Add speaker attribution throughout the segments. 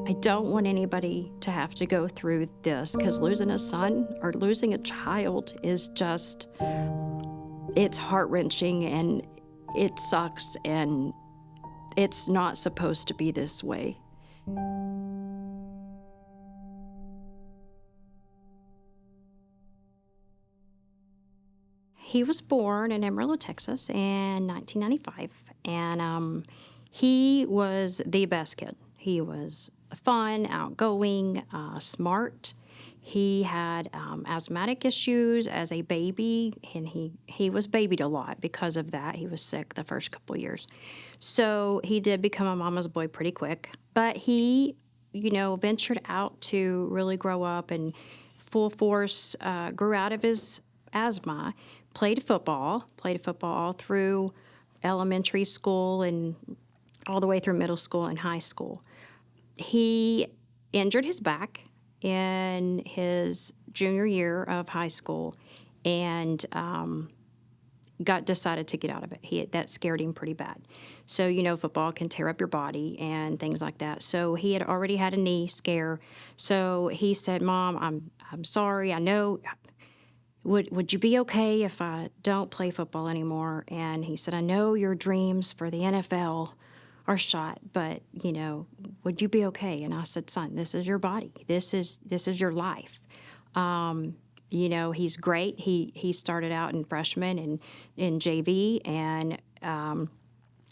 Speaker 1: I don't want anybody to have to go through this, because losing a son or losing a child is just, it's heart-wrenching and it sucks, and it's not supposed to be this way. He was born in Amarillo, Texas in 1995, and he was the best kid. He was fun, outgoing, smart. He had asthmatic issues as a baby, and he was babied a lot because of that. He was sick the first couple years. So he did become a mama's boy pretty quick, but he, ventured out to really grow up and full force, grew out of his asthma, played football all through elementary school and all the way through middle school and high school. He injured his back in his junior year of high school and decided to get out of it. That scared him pretty bad. So, football can tear up your body and things like that. So he had already had a knee scare. So he said, "Mom, I'm sorry. I know. Would you be okay if I don't play football anymore?" And he said, "I know your dreams for the NFL are shot, but, would you be okay?" And I said, "Son, this is your body. This is your life." He's great. He started out in freshman and in JV, and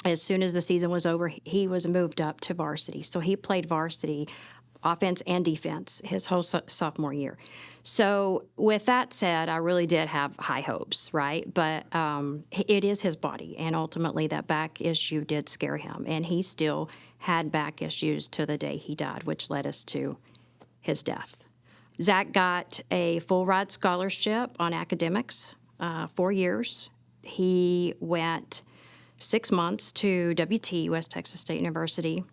Speaker 1: as soon as the season was over, he was moved up to varsity. So he played varsity, offense and defense, his whole sophomore year. So with that said, I really did have high hopes, right? But it is his body, and ultimately that back issue did scare him, and he still had back issues to the day he died, which led us to his death. Zach got a full ride scholarship on academics, 4 years. He went 6 months to WT, West Texas State University,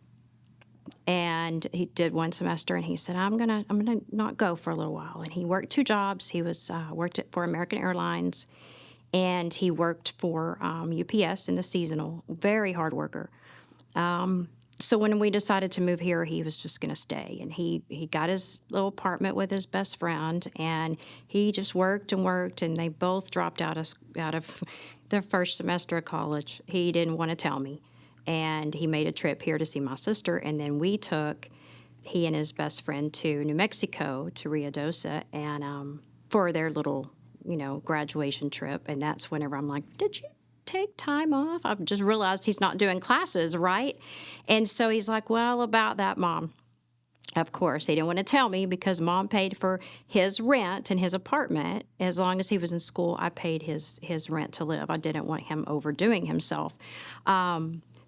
Speaker 1: and he did one semester, and he said, I'm gonna not go for a little while. And he worked 2 jobs. He was worked for American Airlines, and he worked for UPS in the seasonal. Very hard worker. So when we decided to move here, he was just going to stay. And he got his little apartment with his best friend, and he just worked and worked, and they both dropped out of their first semester of college. He didn't want to tell me. And he made a trip here to see my sister, and then he and his best friend to New Mexico, to Ruidoso, and for their little, graduation trip. And that's whenever I'm like, "Did you take time off?" I've just realized he's not doing classes, right? And so he's like, "Well, about that, Mom." Of course, he didn't want to tell me because Mom paid for his rent and his apartment. As long as he was in school, I paid his rent to live. I didn't want him overdoing himself.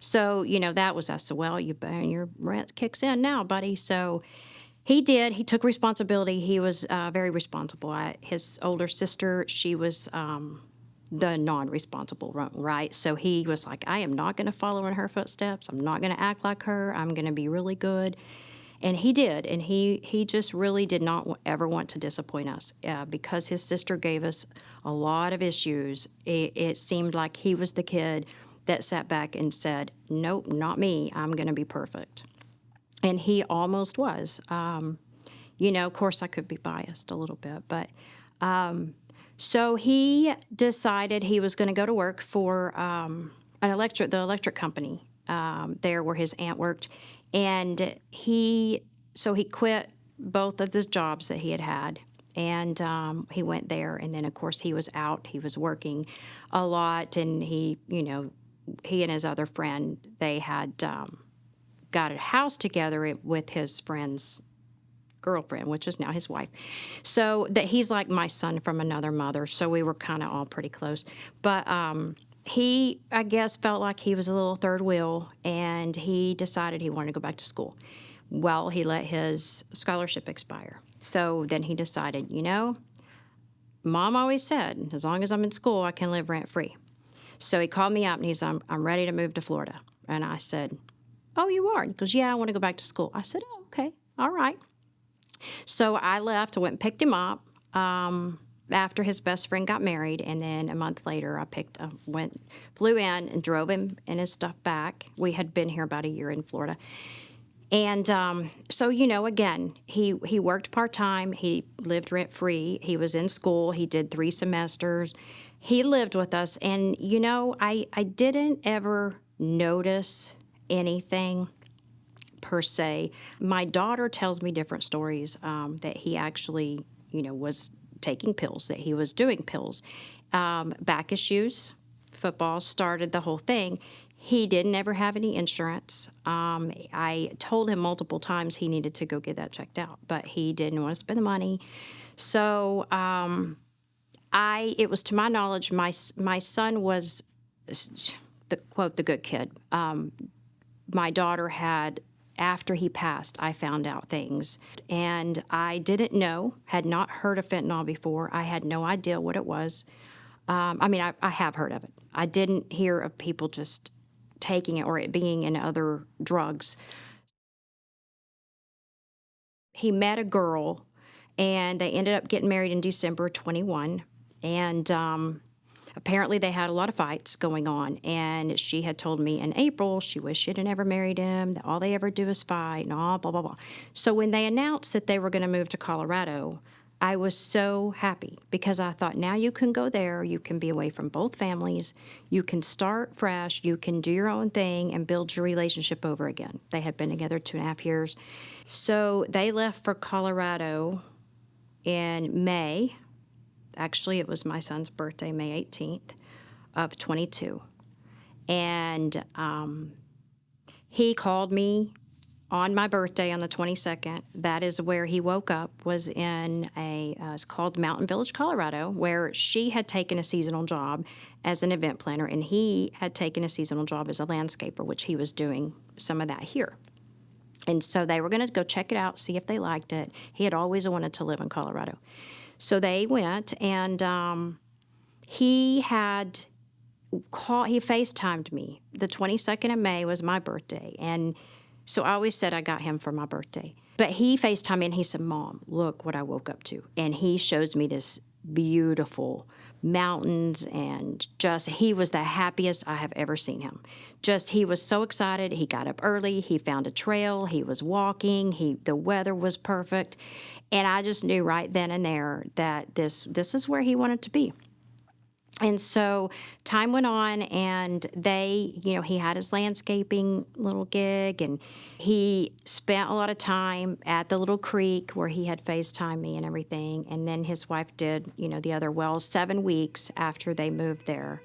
Speaker 1: So, that was us. So, well, your rent kicks in now, buddy. So he did. He took responsibility. He was very responsible. His older sister, she was the non-responsible one, right? So he was like, "I am not going to follow in her footsteps. I'm not going to act like her. I'm going to be really good." And he did. And he just really did not ever want to disappoint us because his sister gave us a lot of issues. It seemed like he was the kid that sat back and said, "Nope, not me. I'm going to be perfect." And he almost was. Of course, I could be biased a little bit. But so he decided he was going to go to work for the electric company there where his aunt worked. And he quit both of the jobs that he had. And he went there. And then, of course, he was out. He was working a lot. And he and his other friend, they had got a house together with his friend's girlfriend, which is now his wife. So that he's like my son from another mother. So we were kind of all pretty close. But he, I guess, felt like he was a little third wheel, and he decided he wanted to go back to school. Well, he let his scholarship expire. So then he decided, Mom always said, as long as I'm in school, I can live rent-free. So he called me up, and he said, I'm ready to move to Florida. And I said, "Oh, you are?" He goes, "Yeah, I want to go back to school." I said, "Oh, okay, all right." So I left. I went and picked him up after his best friend got married, and then a month later I flew in and drove him and his stuff back. We had been here about a year in Florida. And so, again, he worked part-time. He lived rent-free. He was in school. He did 3 semesters. He lived with us. And, I didn't ever notice anything per se. My daughter tells me different stories that he actually, was taking pills, that he was doing pills. Back issues, football started the whole thing. He didn't ever have any insurance. I told him multiple times he needed to go get that checked out, but he didn't want to spend the money. So it was, to my knowledge, my son was, the quote, the good kid. My daughter had, after he passed, I found out things. And I didn't know, had not heard of fentanyl before. I had no idea what it was. I have heard of it. I didn't hear of people just taking it or it being in other drugs. He met a girl, and they ended up getting married in December 21. And apparently they had a lot of fights going on. And she had told me in April she wished she'd never married him, that all they ever do is fight, and all blah, blah, blah. So when they announced that they were going to move to Colorado, I was so happy because I thought, now you can go there, you can be away from both families, you can start fresh, you can do your own thing and build your relationship over again. They had been together 2.5 years. So they left for Colorado in May. Actually, it was my son's birthday, May 18th of 22. And he called me on my birthday on the 22nd. That is where he woke up, was in it's called Mountain Village, Colorado, where she had taken a seasonal job as an event planner, and he had taken a seasonal job as a landscaper, which he was doing some of that here. And so they were going to go check it out, see if they liked it. He had always wanted to live in Colorado. So they went, and he FaceTimed me. The 22nd of May was my birthday, and so I always said I got him for my birthday. But he FaceTimed me, and he said, "Mom, look what I woke up to." And he shows me this beautiful mountains, and he was the happiest I have ever seen him. He was so excited. He got up early. He found a trail. He was walking. The weather was perfect. And I just knew right then and there that this is where he wanted to be. And so time went on, and he had his landscaping little gig, and he spent a lot of time at the little creek where he had FaceTimed me and everything. And then his wife did, the other 7 weeks after they moved there,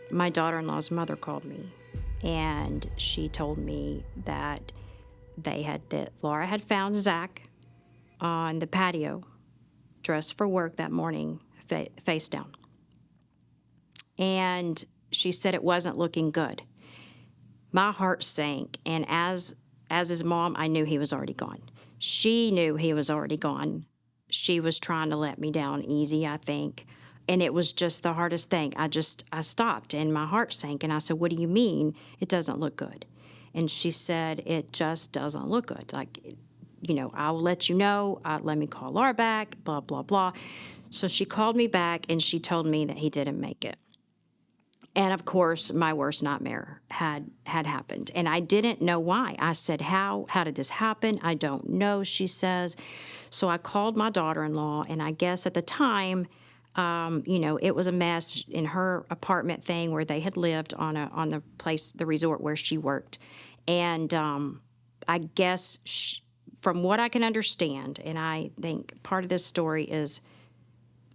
Speaker 1: my daughter-in-law's mother called me, and she told me that Laura had found Zach on the patio, dressed for work that morning, face down. And she said it wasn't looking good. My heart sank, and as his mom, I knew he was already gone. She knew he was already gone. She was trying to let me down easy, I think, and it was just the hardest thing. I stopped, and my heart sank, and I said, "What do you mean it doesn't look good?" And she said, "It just doesn't look good. I'll let you know. Let me call Laura back, blah, blah, blah." So she called me back, and she told me that he didn't make it. And, of course, my worst nightmare had happened. And I didn't know why. I said, how did this happen? I don't know, she says. So I called my daughter-in-law, and I guess at the time, it was a mess in her apartment thing where they had lived on the resort where she worked. And I guess from what I can understand, and I think part of this story is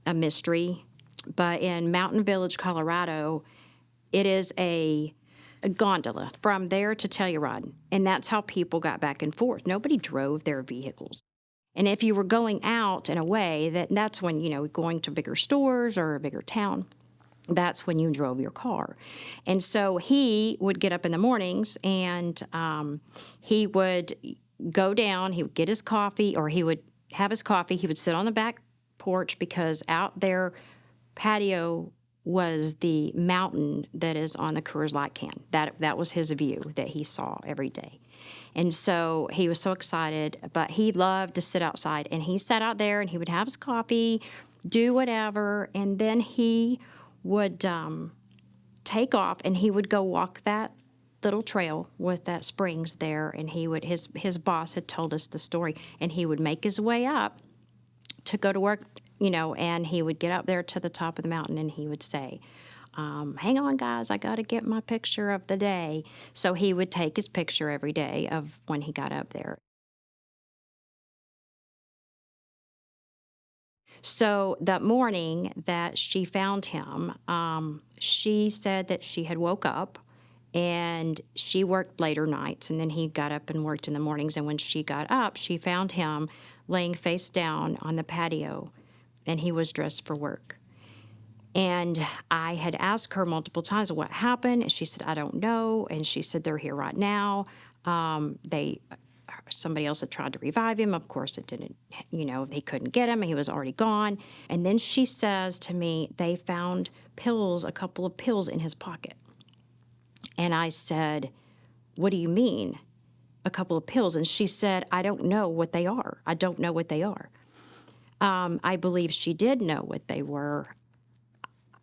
Speaker 1: a mystery, but in Mountain Village, Colorado, it is a gondola from there to Telluride, and that's how people got back and forth. Nobody drove their vehicles. And if you were going out and away, that's when, going to bigger stores or a bigger town, that's when you drove your car. And so he would get up in the mornings, and he would go down, he would get his coffee, or he would have his coffee. He would sit on the back porch because out there patio was the mountain that is on the Coors Light can. That was his view that he saw every day. And so he was so excited, but he loved to sit outside. And he sat out there, and he would have his coffee, do whatever, and then he would take off, and he would go walk that little trail with that springs there, and his boss had told us the story, and he would make his way up to go to work, and he would get up there to the top of the mountain, and he would say, hang on, guys, I got to get my picture of the day. So he would take his picture every day of when he got up there. So that morning that she found him, she said that she had woke up and she worked later nights, and then he got up and worked in the mornings. And when she got up, she found him laying face down on the patio, and he was dressed for work. And I had asked her multiple times what happened, and she said, I don't know. And she said, they're here right now. Somebody else had tried to revive him. Of course, it didn't, they couldn't get him. He was already gone. And then she says to me, they found a couple of pills in his pocket. And I said, what do you mean, a couple of pills? And she said, I don't know what they are. I don't know what they are. I believe she did know what they were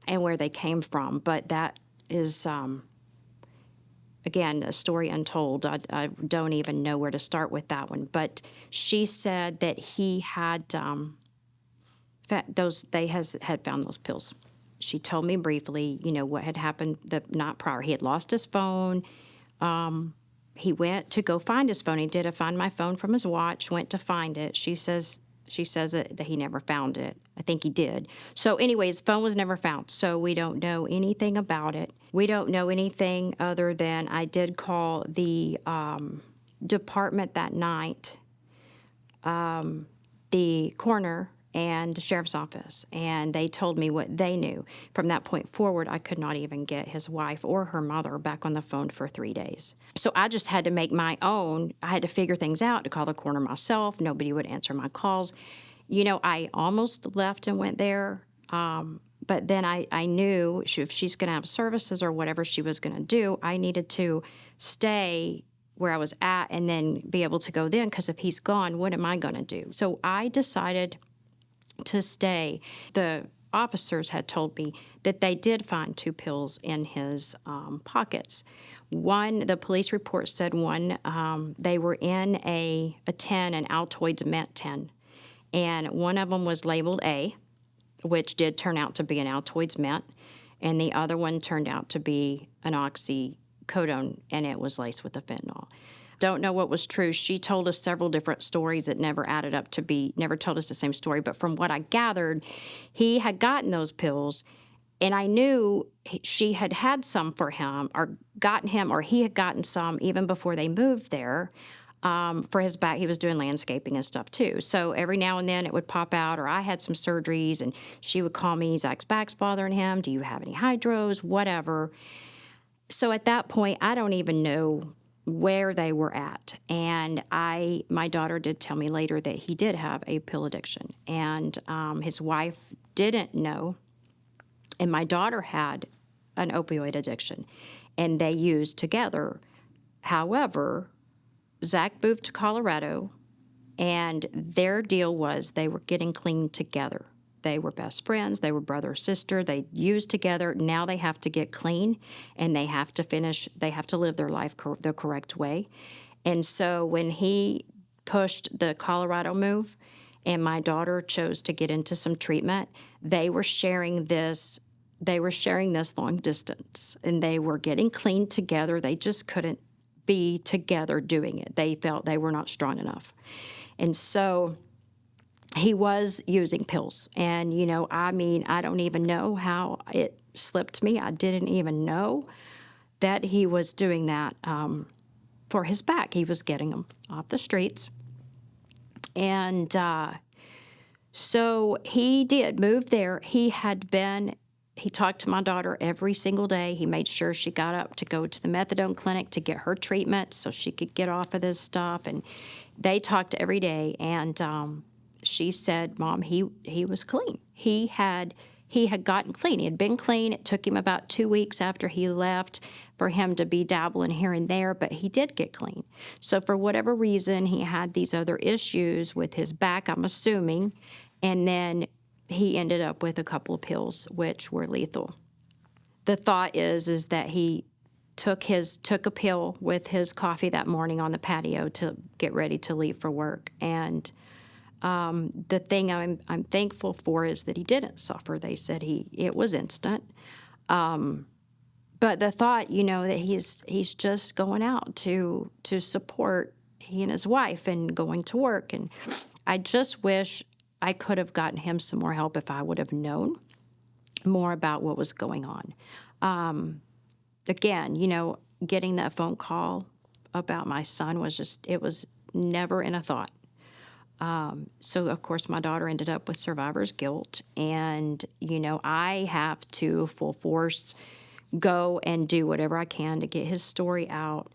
Speaker 1: and where they came from, but that is, again, a story untold. I don't even know where to start with that one. But she said that he had had found those pills. She told me briefly, what had happened the night prior. He had lost his phone. He went to go find his phone. He did find my phone from his watch, went to find it. She says that he never found it. I think he did. So anyway, his phone was never found. So we don't know anything about it. We don't know anything other than I did call the department that night, the coroner and the sheriff's office, and they told me what they knew. From that point forward, I could not even get his wife or her mother back on the phone for 3 days. So I just had to make my own. I had to figure things out, to call the coroner myself. Nobody would answer my calls. I almost left and went there, but then I knew if she's going to have services or whatever she was going to do, I needed to stay where I was at and then be able to go then, because if he's gone, what am I going to do? So I decided to stay. The officers had told me that they did find 2 pills in his pockets. One, the police report said they were in a tin, an Altoids mint tin, and one of them was labeled A, which did turn out to be an Altoids mint, and the other one turned out to be an oxycodone, and it was laced with the fentanyl. Don't know what was true. She told us several different stories that never added up to never told us the same story. But from what I gathered, he had gotten those pills, and I knew she had some for him, or he had gotten some even before they moved there. For his back, he was doing landscaping and stuff too. So every now and then it would pop out, or I had some surgeries, and she would call me, Zach's back's bothering him. Do you have any hydros? Whatever. So at that point, I don't even know where they were at. And my daughter did tell me later that he did have a pill addiction, and his wife didn't know. And my daughter had an opioid addiction, and they used together. However, Zach moved to Colorado, and their deal was they were getting clean together. They were best friends. They were brother or sister. They used together. Now they have to get clean, and they have to live their life the correct way. And so when he pushed the Colorado move and my daughter chose to get into some treatment, they were sharing this long distance, and they were getting clean together. They just couldn't be together doing it. They felt they were not strong enough. And so he was using pills. And, I don't even know how it slipped me. I didn't even know that he was doing that for his back. He was getting them off the streets. And so he did move there. He talked to my daughter every single day. He made sure she got up to go to the methadone clinic to get her treatment so she could get off of this stuff. And they talked every day. And she said, Mom, he was clean. He had gotten clean. He had been clean. It took him about 2 weeks after he left for him to be dabbling here and there, but he did get clean. So for whatever reason, he had these other issues with his back, I'm assuming, and then he ended up with a couple of pills, which were lethal. The thought is that he took a pill with his coffee that morning on the patio to get ready to leave for work. And the thing I'm thankful for is that he didn't suffer. They said it was instant. But the thought, that he's just going out to support he and his wife and going to work. And I just wish I could have gotten him some more help if I would have known more about what was going on. Again, getting that phone call about my son it was never in a thought. So, of course, my daughter ended up with survivor's guilt. And, I have to full force go and do whatever I can to get his story out,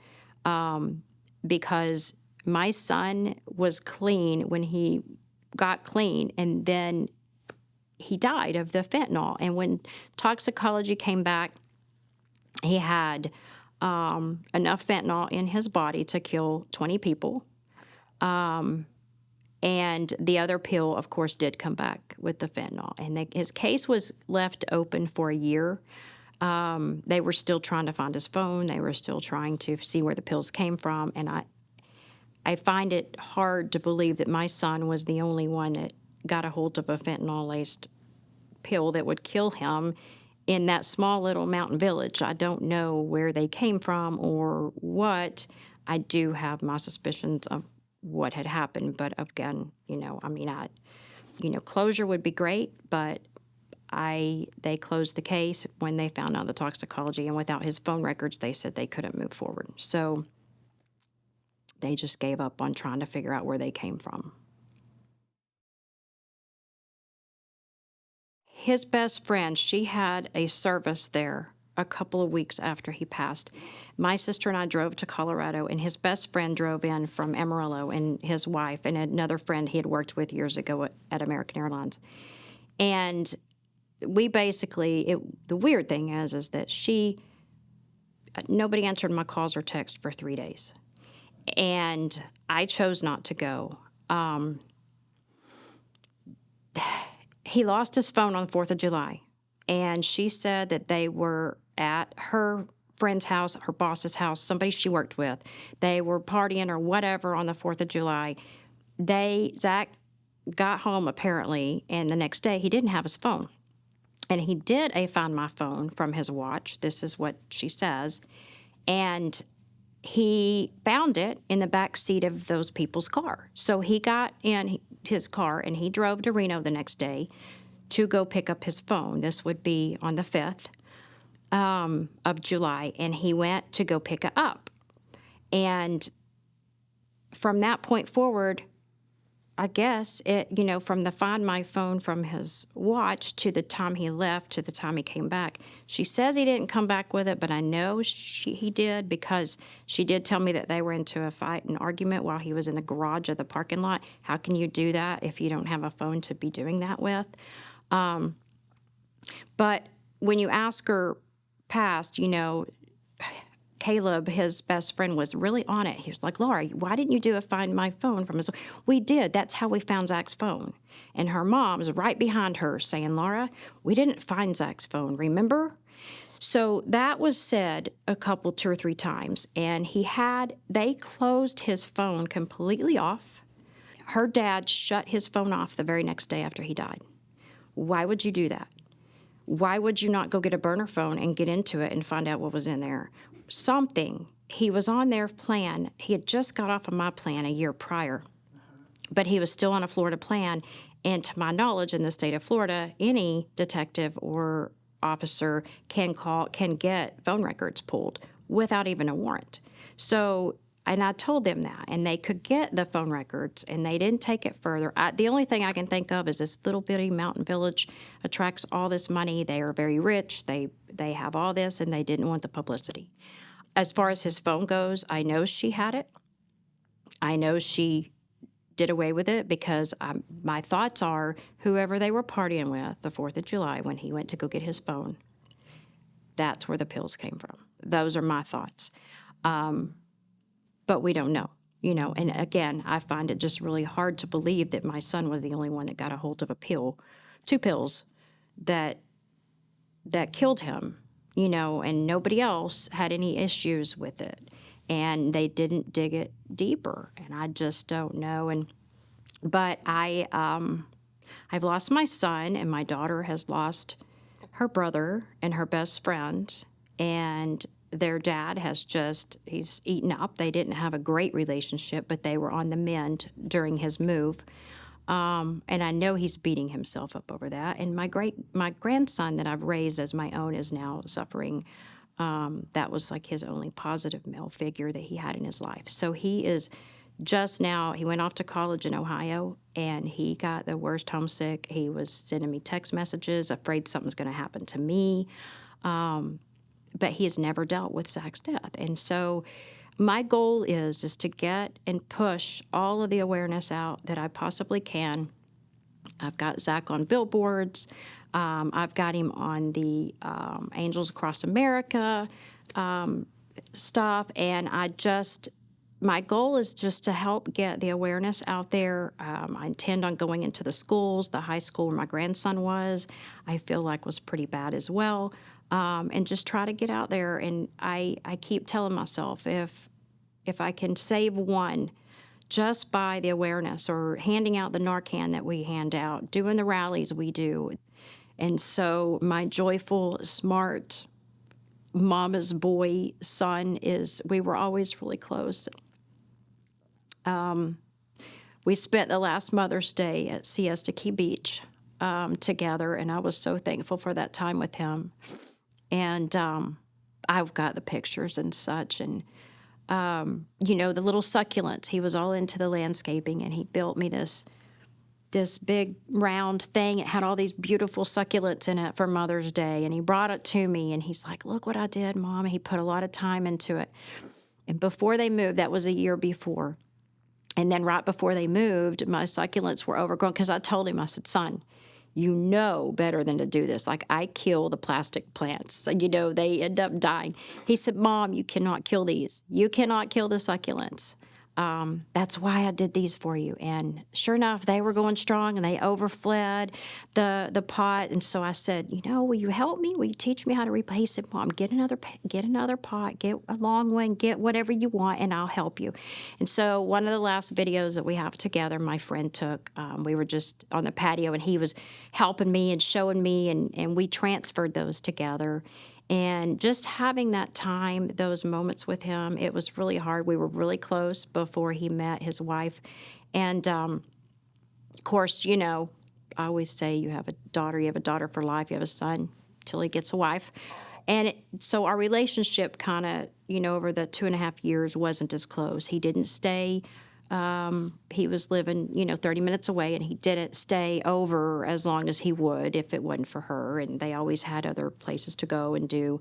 Speaker 1: because my son was clean when he got clean, and then he died of the fentanyl. And when toxicology came back, he had enough fentanyl in his body to kill 20 people. And the other pill, of course, did come back with the fentanyl. And his case was left open for a year. They were still trying to find his phone. They were still trying to see where the pills came from. And I find it hard to believe that my son was the only one that got a hold of a fentanyl-laced pill that would kill him in that small little mountain village. I don't know where they came from or what. I do have my suspicions of what had happened. But again, closure would be great, but they closed the case when they found out the toxicology, and without his phone records, they said they couldn't move forward. So they just gave up on trying to figure out where they came from. His best friend, she had a service there a couple of weeks after he passed. My sister and I drove to Colorado, and his best friend drove in from Amarillo, and his wife and another friend he had worked with years ago at American Airlines. And we basically, the weird thing is that nobody answered my calls or texts for 3 days. And I chose not to go. He lost his phone on the 4th of July. And she said that they were at her friend's house, her boss's house, somebody she worked with. They were partying or whatever on the 4th of July. Zach got home apparently, and the next day he didn't have his phone. And he did find my phone from his watch. This is what she says. And he found it in the back seat of those people's car. So he got in his car and he drove to Reno the next day to go pick up his phone. This would be on the 5th of July. And he went to go pick it up. And from that point forward, I guess from the find my phone from his watch to the time he left to the time he came back. She says he didn't come back with it, but I know he did, because she did tell me that they were into a fight and argument while he was in the garage of the parking lot. How can you do that if you don't have a phone to be doing that with? But when you ask her past, Caleb, his best friend, was really on it. He was like, Laura, why didn't you do a find my phone from his? We did. That's how we found Zach's phone. And her mom was right behind her saying, Laura, we didn't find Zach's phone, remember? So that was said two or three times. And they closed his phone completely off. Her dad shut his phone off the very next day after he died. Why would you do that? Why would you not go get a burner phone and get into it and find out what was in there? Something. He was on their plan. He had just got off of my plan a year prior, but he was still on a Florida plan. And to my knowledge, in the state of Florida, any detective or officer can get phone records pulled without even a warrant. So, and I told them that, and they could get the phone records, and they didn't take it further. The only thing I can think of is this little bitty mountain village attracts all this money. They are very rich. They have all this, and they didn't want the publicity. As far as his phone goes, I know she had it. I know she did away with it, because my thoughts are whoever they were partying with the 4th of July when he went to go get his phone, that's where the pills came from. Those are my thoughts. But we don't know, And again, I find it just really hard to believe that my son was the only one that got a hold of two pills that killed him. and nobody else had any issues with it. And they didn't dig it deeper, and I just don't know. But I've lost my son, and my daughter has lost her brother and her best friend, and their dad he's eaten up. They didn't have a great relationship, but they were on the mend during his move. And I know he's beating himself up over that. And my grandson that I've raised as my own is now suffering. That was like his only positive male figure that he had in his life. So he is he went off to college in Ohio, and he got the worst homesick. He was sending me text messages, afraid something's going to happen to me. But he has never dealt with Zach's death. And so my goal is to get and push all of the awareness out that I possibly can. I've got Zach on billboards. I've got him on the Angels Across America stuff. And my goal is just to help get the awareness out there. I intend on going into the schools. The high school where my grandson was, I feel like was pretty bad as well. And just try to get out there. And I keep telling myself, if I can save one just by the awareness, or handing out the Narcan that we hand out, doing the rallies we do. And so my joyful, smart, mama's boy son we were always really close. We spent the last Mother's Day at Siesta Key Beach together, and I was so thankful for that time with him. And I've got the pictures and such, and the little succulents. He was all into the landscaping, and he built me this big round thing. It had all these beautiful succulents in it for Mother's Day, and he brought it to me, and he's like, "Look what I did, Mom." He put a lot of time into it. And before they moved, that was a year before, and then right before they moved, my succulents were overgrown, because I told him, I said, "Son, you know better than to do this. Like, I kill the plastic plants. So, they end up dying." He said, "Mom, you cannot kill these. You cannot kill the succulents. That's why I did these for you." And sure enough, they were going strong, and they overfled the pot. And so I said, "Will you help me? Will you teach me how to replace?" He said, "Mom, get another pot, get a long one, get whatever you want, and I'll help you." And so one of the last videos that we have together, my friend took, we were just on the patio, and he was helping me and showing me, and we transferred those together. And just having that time, those moments with him, it was really hard. We were really close before he met his wife. And, of course, I always say you have a daughter for life. You have a son till he gets a wife. And so our relationship kind of, over the 2.5 years wasn't as close. He didn't stay. He was living, 30 minutes away, and he didn't stay over as long as he would if it wasn't for her. And they always had other places to go and do.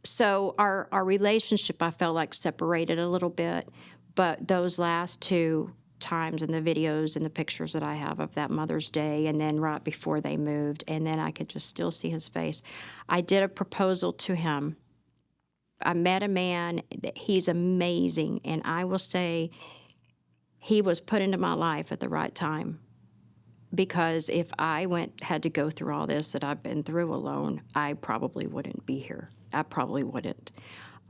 Speaker 1: So our relationship, I felt like, separated a little bit. But those last 2 times in the videos and the pictures that I have of that Mother's Day, and then right before they moved, and then I could just still see his face. I did a proposal to him. I met a man that he's amazing, and I will say he was put into my life at the right time, because if I had to go through all this that I've been through alone, I probably wouldn't be here. I probably wouldn't.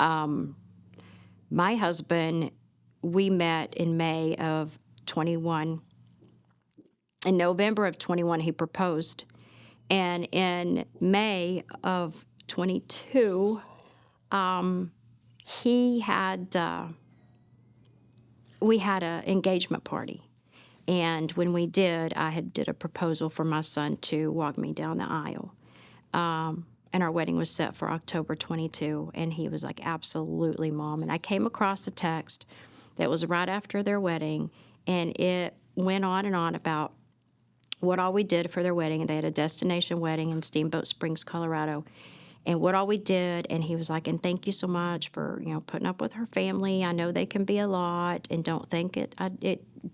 Speaker 1: My husband, we met in May of 21. In November of 21, he proposed, and in May of 22, we had an engagement party. And when we did, I did a proposal for my son to walk me down the aisle. And our wedding was set for October 22. And he was like, "Absolutely, Mom." And I came across a text that was right after their wedding, and it went on and on about what all we did for their wedding. And they had a destination wedding in Steamboat Springs, Colorado. And what all we did, and he was like, "And thank you so much for, putting up with her family. I know they can be a lot, and don't think it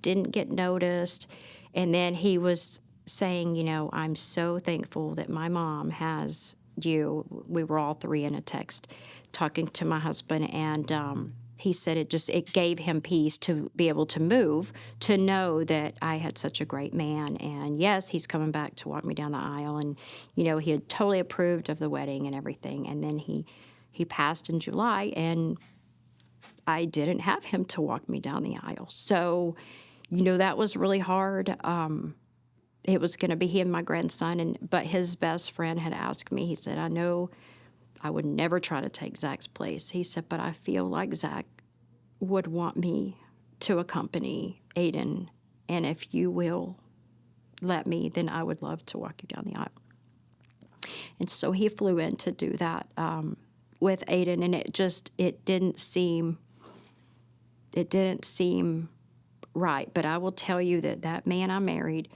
Speaker 1: didn't get noticed." And then he was saying, "I'm so thankful that my mom has you." We were all three in a text talking to my husband, and he said it gave him peace to be able to move, to know that I had such a great man. And yes, he's coming back to walk me down the aisle. And, he had totally approved of the wedding and everything. And then he passed in July, and I didn't have him to walk me down the aisle. So, that was really hard. It was going to be he and my grandson, but his best friend had asked me, he said, I know I would never try to take Zach's place. He said, but I feel like Zach would want me to accompany Aiden, and if you will let me, then I would love to walk you down the aisle. And so he flew in to do that with Aiden, and it didn't seem right. But I will tell you that man I married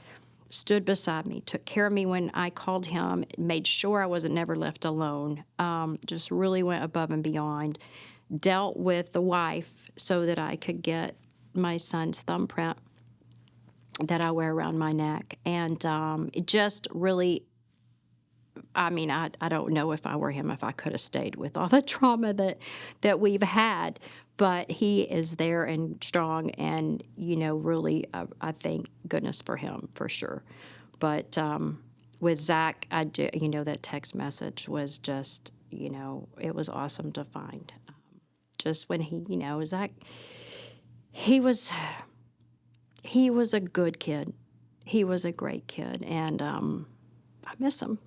Speaker 1: stood beside me, took care of me when I called him, made sure I wasn't never left alone, just really went above and beyond, dealt with the wife so that I could get my son's thumbprint that I wear around my neck. And it just really, I don't know if I were him, if I could have stayed with all the trauma that we've had. But he is there and strong, and, really, I thank goodness for him, for sure. But with Zach, I do, that text message was just, it was awesome to find. Just when Zach, he was a good kid. He was a great kid, and I miss him.